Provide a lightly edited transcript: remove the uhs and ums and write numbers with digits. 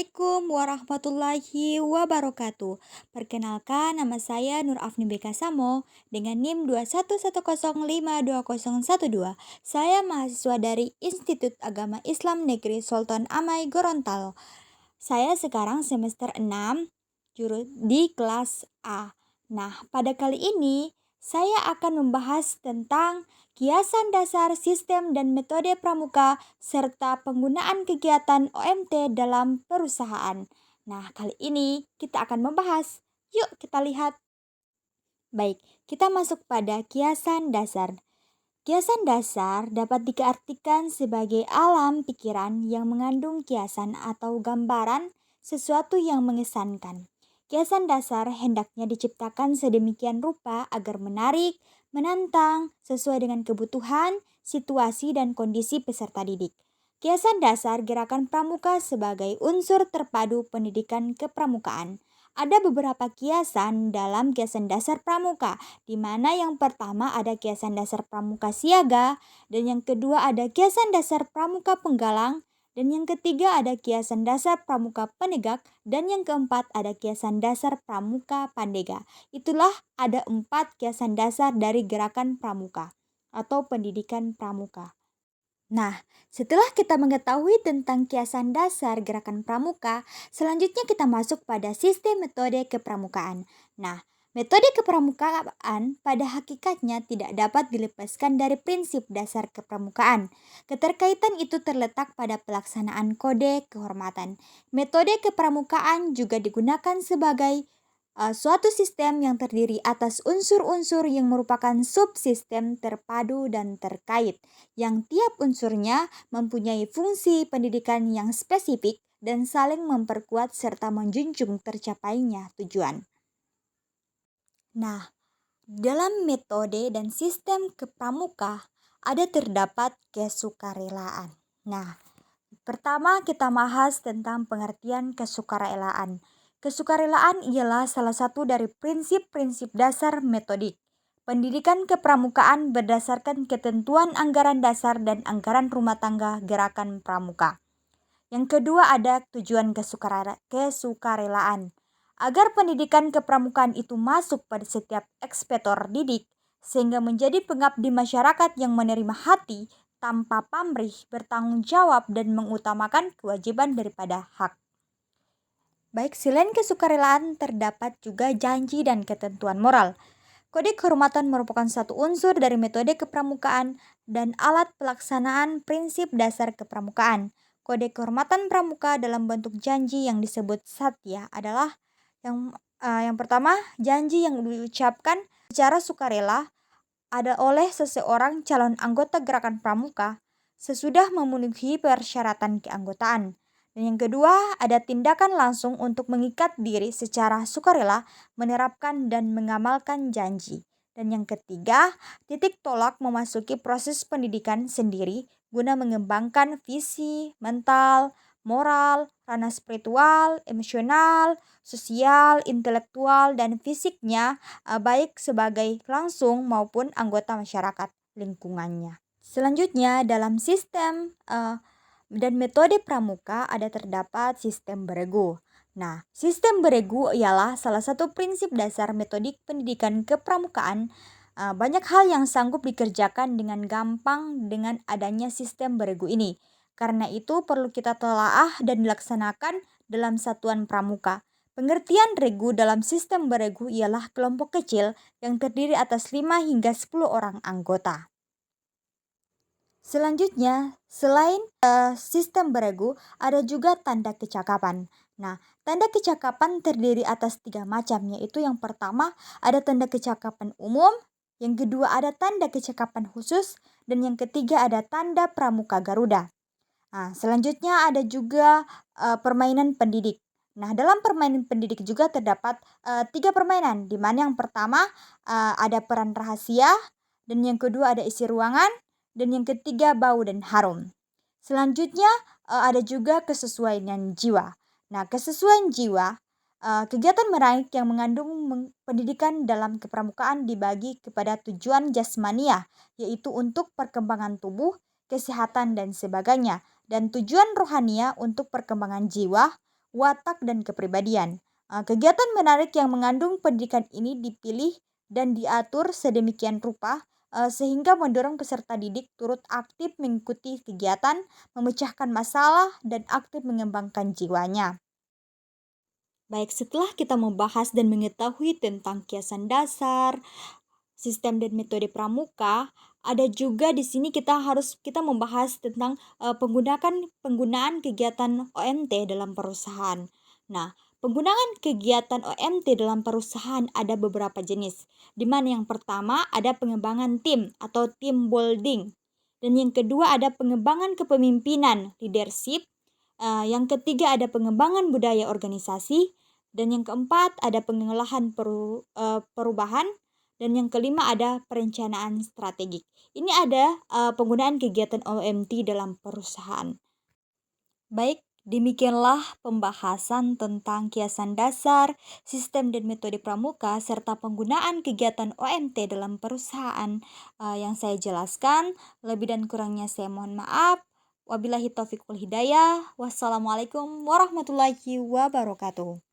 Assalamualaikum warahmatullahi wabarakatuh. Perkenalkan, nama saya Nur Afni Bekasamo dengan NIM 211052012. Saya mahasiswa dari Institut Agama Islam Negeri Sultan Amai Gorontalo. Saya sekarang semester 6 di kelas A. Nah, pada kali ini saya akan membahas tentang kiasan dasar sistem dan metode pramuka serta penggunaan kegiatan OMT dalam perusahaan. Nah, kali ini kita akan membahas. Yuk kita lihat. Baik, kita masuk pada kiasan dasar. Kiasan dasar dapat diartikan sebagai alam pikiran yang mengandung kiasan atau gambaran sesuatu yang mengesankan. Kiasan dasar hendaknya diciptakan sedemikian rupa agar menarik, menantang, sesuai dengan kebutuhan, situasi, dan kondisi peserta didik. Kiasan dasar gerakan pramuka sebagai unsur terpadu pendidikan kepramukaan. Ada beberapa kiasan dalam kiasan dasar pramuka, di mana yang pertama ada kiasan dasar pramuka siaga, dan yang kedua ada kiasan dasar pramuka penggalang, dan yang ketiga ada kiasan dasar pramuka penegak, dan yang keempat ada kiasan dasar pramuka pandega. Itulah ada 4 kiasan dasar dari gerakan pramuka atau pendidikan pramuka. Nah, setelah kita mengetahui tentang kiasan dasar gerakan pramuka, selanjutnya kita masuk pada sistem metode kepramukaan. Nah, metode kepramukaan pada hakikatnya tidak dapat dilepaskan dari prinsip dasar kepramukaan. Keterkaitan itu terletak pada pelaksanaan kode kehormatan. Metode kepramukaan juga digunakan sebagai suatu sistem yang terdiri atas unsur-unsur yang merupakan subsistem terpadu dan terkait, yang tiap unsurnya mempunyai fungsi pendidikan yang spesifik dan saling memperkuat serta menjunjung tercapainya tujuan. Nah, dalam metode dan sistem kepramuka ada terdapat kesukarelaan. Nah, pertama kita bahas tentang pengertian kesukarelaan. Kesukarelaan ialah salah satu dari prinsip-prinsip dasar metodik pendidikan kepramukaan berdasarkan ketentuan anggaran dasar dan anggaran rumah tangga gerakan pramuka. Yang kedua ada tujuan kesukarelaan. Agar pendidikan kepramukaan itu masuk pada setiap ekspetor didik, sehingga menjadi pengabdi masyarakat yang menerima hati tanpa pamrih, bertanggung jawab, dan mengutamakan kewajiban daripada hak. Baik, selain kesukarelaan terdapat juga janji dan ketentuan moral. Kode kehormatan merupakan satu unsur dari metode kepramukaan dan alat pelaksanaan prinsip dasar kepramukaan. Kode kehormatan pramuka dalam bentuk janji yang disebut satya adalah yang pertama, janji yang diucapkan secara sukarela ada oleh seseorang calon anggota gerakan pramuka sesudah memenuhi persyaratan keanggotaan. Dan yang kedua, ada tindakan langsung untuk mengikat diri secara sukarela, menerapkan dan mengamalkan janji. Dan yang ketiga, titik tolak memasuki proses pendidikan sendiri guna mengembangkan visi, mental, moral, ranah spiritual, emosional, sosial, intelektual, dan fisiknya baik sebagai langsung maupun anggota masyarakat lingkungannya. Selanjutnya, dalam sistem dan metode pramuka ada terdapat sistem beregu. Nah, sistem beregu ialah salah satu prinsip dasar metodik pendidikan kepramukaan. Banyak hal yang sanggup dikerjakan dengan gampang dengan adanya sistem beregu ini. Karena itu perlu kita telaah dan dilaksanakan dalam satuan pramuka. Pengertian regu dalam sistem beregu ialah kelompok kecil yang terdiri atas 5 hingga 10 orang anggota. Selanjutnya, selain sistem beregu, ada juga tanda kecakapan. Nah, tanda kecakapan terdiri atas 3 macam, yaitu yang pertama ada tanda kecakapan umum, yang kedua ada tanda kecakapan khusus, dan yang ketiga ada tanda pramuka Garuda. Nah, selanjutnya ada juga permainan pendidik. Nah, dalam permainan pendidik juga terdapat 3 permainan, di mana yang pertama ada peran rahasia, dan yang kedua ada isi ruangan, dan yang ketiga bau dan harum. Selanjutnya ada juga kesesuaian jiwa. Nah, kesesuaian jiwa, kegiatan meraih yang mengandung pendidikan dalam kepramukaan dibagi kepada tujuan jasmaniah, yaitu untuk perkembangan tubuh, kesehatan, dan sebagainya. Dan tujuan rohania untuk perkembangan jiwa, watak, dan kepribadian. Kegiatan menarik yang mengandung pendidikan ini dipilih dan diatur sedemikian rupa sehingga mendorong peserta didik turut aktif mengikuti kegiatan, memecahkan masalah, dan aktif mengembangkan jiwanya. Baik, setelah kita membahas dan mengetahui tentang kiasan dasar, sistem dan metode pramuka, ada juga di sini kita membahas tentang penggunaan kegiatan OMT dalam perusahaan. Nah, penggunaan kegiatan OMT dalam perusahaan ada beberapa jenis, di mana yang pertama ada pengembangan tim atau team building, dan yang kedua ada pengembangan kepemimpinan leadership, yang ketiga ada pengembangan budaya organisasi, dan yang keempat ada pengolahan perubahan, dan yang kelima ada perencanaan strategik. Ini ada penggunaan kegiatan OMT dalam perusahaan. Baik, demikianlah pembahasan tentang kiasan dasar, sistem dan metode pramuka, serta penggunaan kegiatan OMT dalam perusahaan yang saya jelaskan. Lebih dan kurangnya saya mohon maaf. Wabillahi taufiq wal hidayah. Wassalamualaikum warahmatullahi wabarakatuh.